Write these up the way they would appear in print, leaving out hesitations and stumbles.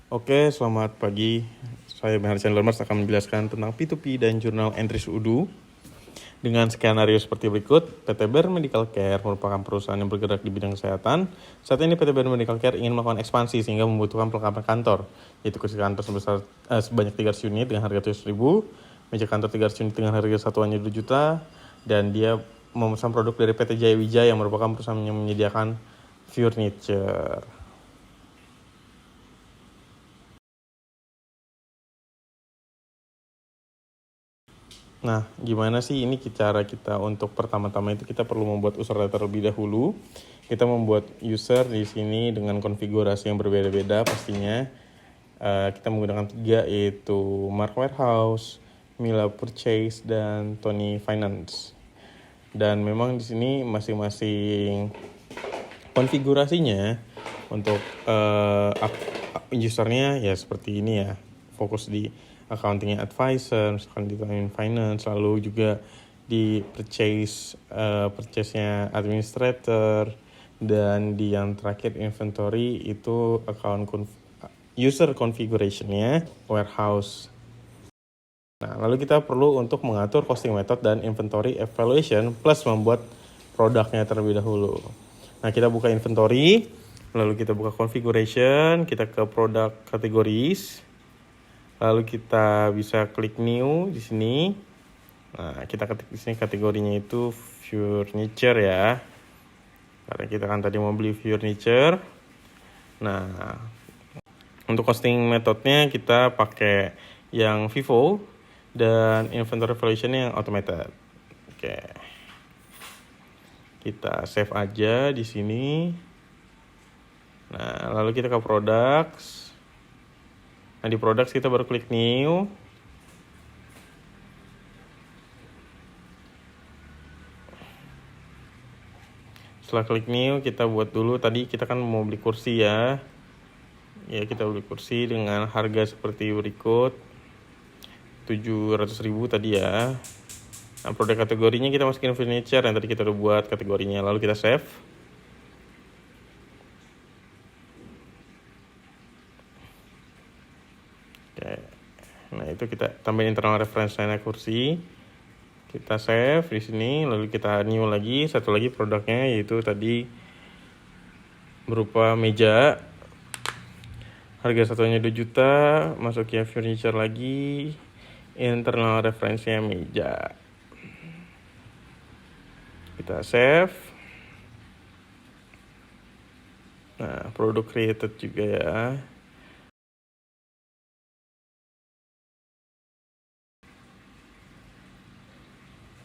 Oke, selamat pagi. Saya Benhar Lermas akan menjelaskan tentang P2P dan Jurnal Entries Udu dengan skenario seperti berikut. PT Ber Medical Care merupakan perusahaan yang bergerak di bidang kesehatan. Saat ini PT Ber Medical Care ingin melakukan ekspansi sehingga membutuhkan perlengkapan kantor, yaitu kursi kantor sebanyak 300 unit dengan harga 700.000, meja kantor 300 unit dengan harga satuannya 2 juta, dan dia memesan produk dari PT Jaya Wijaya yang merupakan perusahaan yang menyediakan furniture. Nah, gimana sih ini cara kita untuk pertama-tama itu kita perlu membuat user terlebih dahulu. Kita membuat user di sini dengan konfigurasi yang berbeda-beda pastinya. Kita menggunakan 3 yaitu Mark Warehouse, Mila Purchase, dan Tony Finance. Dan memang di sini masing-masing konfigurasinya untuk usernya ya seperti ini ya, fokus di accounting advisor, misalkan di finance, lalu juga di purchase-nya administrator, dan di yang terakhir inventory itu user configuration-nya warehouse. Nah, lalu kita perlu untuk mengatur costing method dan inventory evaluation plus membuat produknya terlebih dahulu. Nah, kita buka inventory, lalu kita buka configuration, kita ke product categories. Lalu kita bisa klik new di sini. Nah, kita ketik di sini kategorinya itu furniture ya. Karena kita kan tadi mau beli furniture. Nah, untuk costing methodnya kita pakai yang Vivo dan inventory evaluation yang automated. Oke. Kita save aja di sini. Nah, lalu kita ke products. Nah, di products kita baru klik new. Setelah klik new, kita buat dulu. Tadi kita kan mau beli kursi ya. Ya, kita beli kursi dengan harga seperti berikut. 700.000 tadi ya. Nah, produk kategorinya kita masukin furniture yang tadi kita udah buat kategorinya. Lalu kita save. Oke. Nah, itu kita tambahin internal reference line kursi. Kita save di sini, lalu kita new lagi. Satu lagi produknya yaitu tadi berupa meja. Harga satunya 2 juta, masuknya furniture lagi. Internal reference-nya meja. Kita save. Nah, produk created juga ya.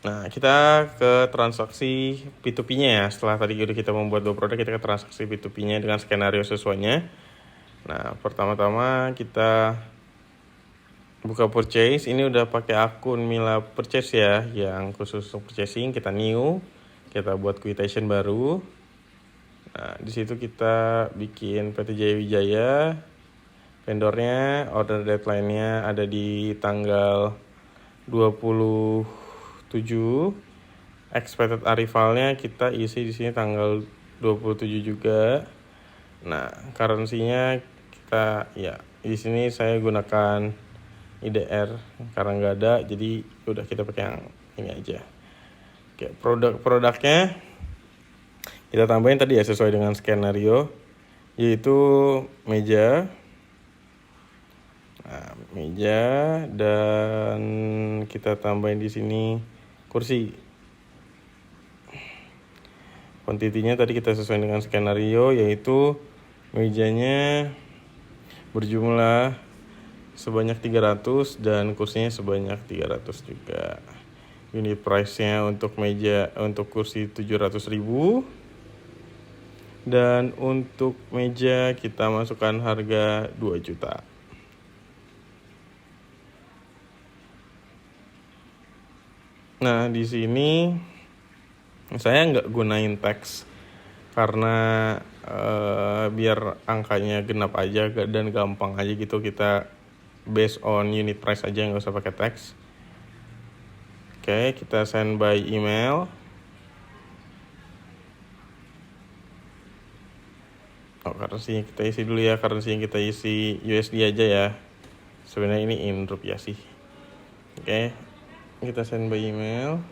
Nah, kita ke transaksi P2P-nya ya. Setelah tadi udah kita membuat 2 produk, kita ke transaksi P2P-nya dengan skenario sesuainya. Nah, pertama-tama kita buka purchase. Ini udah pakai akun Mila Purchase ya, yang khusus untuk purchasing. Kita new, kita buat quotation baru. Nah, di situ kita bikin PT Jaya Wijaya. Vendornya, order deadline-nya ada di tanggal 27. Expected arrivalnya kita isi di sini tanggal 27 juga. Nah, currency-nya kita ya di sini saya gunakan IDR karena nggak ada, jadi udah kita pakai yang ini aja. Oke, produknya kita tambahin tadi ya sesuai dengan skenario, yaitu meja. Nah, meja, dan kita tambahin di sini kursi. Quantity-nya tadi kita sesuai dengan skenario, yaitu mejanya berjumlah sebanyak 300 dan kursinya sebanyak 300 juga. Unit price-nya untuk meja, untuk kursi 700.000. Dan untuk meja kita masukkan harga 2 juta. Nah, di sini saya nggak gunain teks karena biar angkanya genap aja dan gampang aja gitu, kita based on unit price aja, nggak usah pakai teks. Oke, kita send by email. currency kita isi dulu ya. Currency yang kita isi USD aja ya. Sebenarnya ini in rupiah sih. Oke, kita send by email.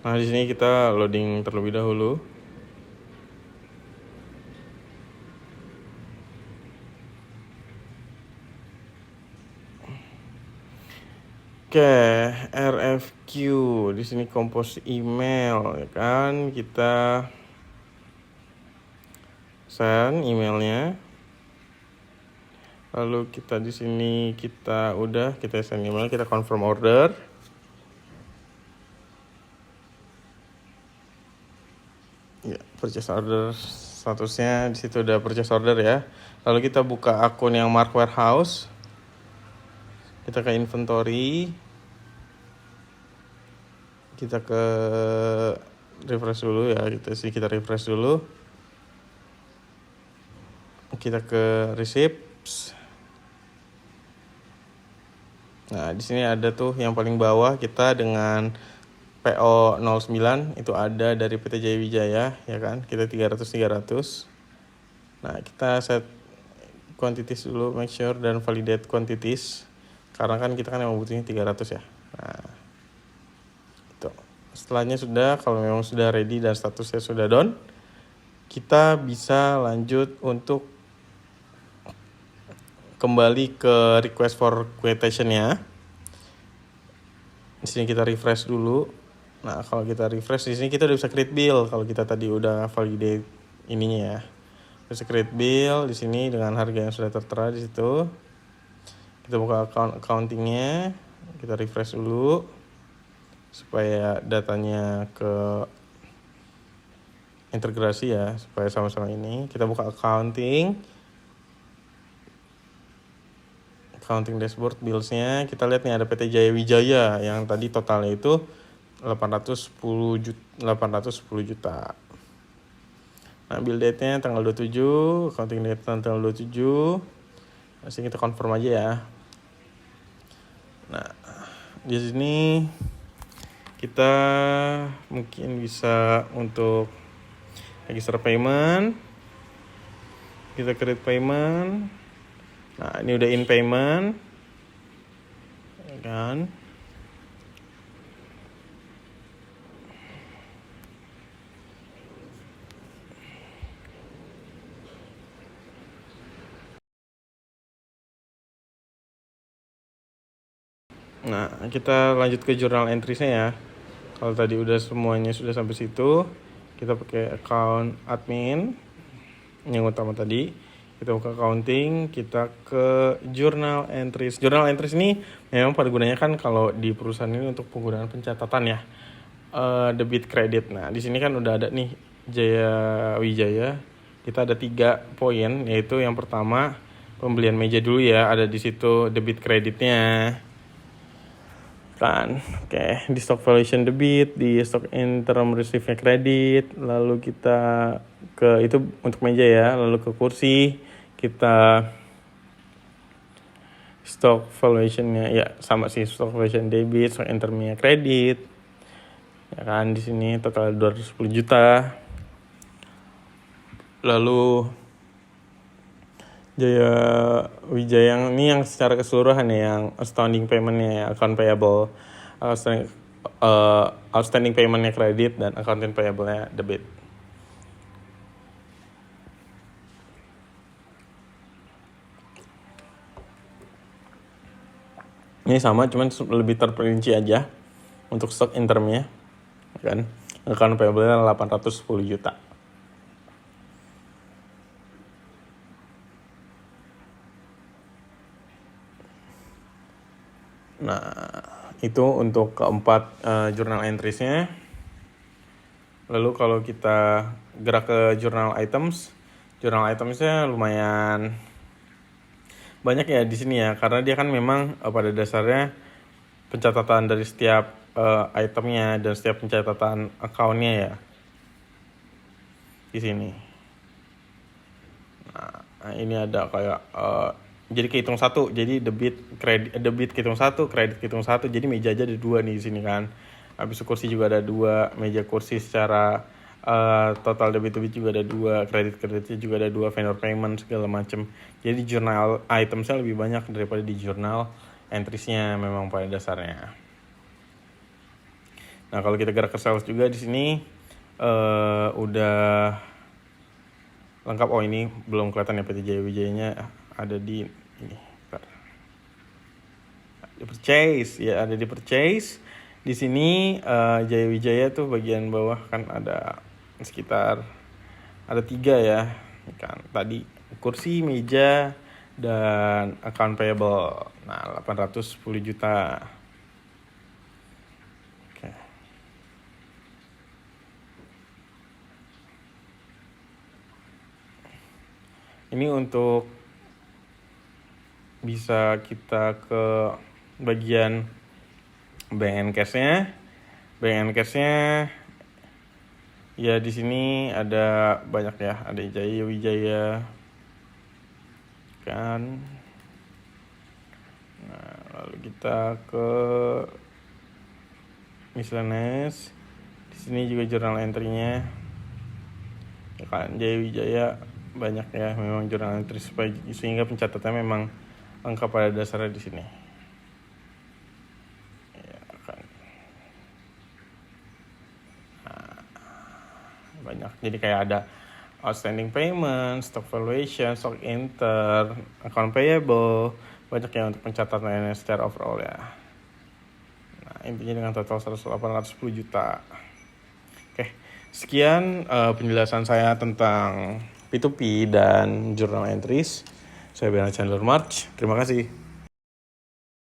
Nah, di sini kita loading terlebih dahulu. Oke, RFQ di sini compose email ya kan, kita send emailnya. Lalu kita di sini kita send email, kita confirm order. Ya, purchase order statusnya di situ udah purchase order ya. Lalu kita buka akun yang Mark Warehouse. Kita ke inventory. Kita ke refresh dulu ya, kita refresh dulu. Kita ke receipts. Nah, di sini ada tuh yang paling bawah kita dengan PO 09 itu ada dari PT Jaya Wijaya ya kan. Kita 300. Nah, kita set quantities dulu, make sure dan validate quantities. Karena kan kita kan emang butuhnya 300 ya. Nah, itu. Setelahnya sudah, kalau memang sudah ready dan statusnya sudah done, kita bisa lanjut untuk kembali ke request for quotation ya. Di sini kita refresh dulu. Nah, kalau kita refresh di sini kita udah bisa create bill kalau kita tadi udah validate ininya ya. Bisa create bill di sini dengan harga yang sudah tertera di situ. Kita buka accountingnya, kita refresh dulu supaya datanya ke integrasi ya, supaya sama-sama ini. Kita buka accounting dashboard billsnya. Kita lihat nih ada PT Jaya Wijaya yang tadi totalnya itu 810 juta. Nah, bill date-nya tanggal 27, accounting date tanggal 27. Masih kita confirm aja ya. Nah, di sini kita mungkin bisa untuk register payment. Kita create payment. Nah, ini udah in payment. Ya kan? Nah, kita lanjut ke journal entries-nya ya. Kalau tadi udah semuanya sudah sampai situ, kita pakai account admin yang utama tadi. Kita buka accounting, kita ke journal entries. Journal entries ini memang pada gunanya kan kalau di perusahaan ini untuk penggunaan pencatatan ya. Debit credit. Nah, di sini kan udah ada nih Jaya Wijaya. Kita ada 3 poin, yaitu yang pertama pembelian meja dulu ya, ada di situ debit kreditnya. Kan, oke, di stock valuation debit, di stock interim receive kredit, lalu kita ke itu untuk meja ya, lalu ke kursi kita stock valuationnya ya sama sih, stock valuation debit, stock interimnya kredit, ya kan. Di sini total 210 juta. Lalu Jaya Wijaya yang ini yang secara keseluruhan ya, yang outstanding payment-nya ya, account payable, outstanding payment-nya kredit dan accounting payable-nya debit. Ini sama, cuman lebih terperinci aja untuk stock interimnya, kan? Account payable-nya 810 juta. Nah, itu untuk keempat journal entries-nya. Lalu kalau kita gerak ke journal items-nya lumayan banyak ya di sini ya, karena dia kan memang pada dasarnya pencatatan dari setiap itemnya dan setiap pencatatan account-nya ya di sini. Nah, Nah, ini ada kayak jadi kehitung satu, jadi debit kehitung satu, kredit kehitung satu, jadi meja aja ada 2 nih di sini kan. Habis itu kursi juga ada 2, meja kursi secara total debit juga ada 2, kreditnya juga ada 2, vendor payment segala macem. Jadi jurnal itemsnya lebih banyak daripada di jurnal entries-nya memang pada dasarnya. Nah kalau kita gerak ke sales juga di sini udah lengkap. Oh ini belum kelihatan ya PT Jaya Wijayanya ada di ini. Di purchase ya, ada di purchase. Di sini Jaya Wijaya tuh bagian bawah kan ada sekitar ada 3 ya. Kan tadi kursi, meja, dan account payable. Nah, 810 juta. Oke. Ini untuk bisa kita ke bagian bank and cash-nya. Bank and cash-nya ya di sini ada banyak ya, ada Jaya Wijaya kan. Nah, lalu kita ke miscellaneous. Di sini juga jurnal entry-nya. Ya kan Jaya Wijaya banyak ya memang jurnal entry sehingga pencatatannya memang lengkap pada dasarnya di sini. Ya kan. Nah, banyak. Jadi kayak ada outstanding payment, stock valuation, stock enter, account payable, banyak ya untuk pencatatannya secara overall ya. Nah, intinya dengan total 810 juta. Oke, sekian penjelasan saya tentang P2P dan journal entries. Saya Bernard Chandler March. Terima kasih.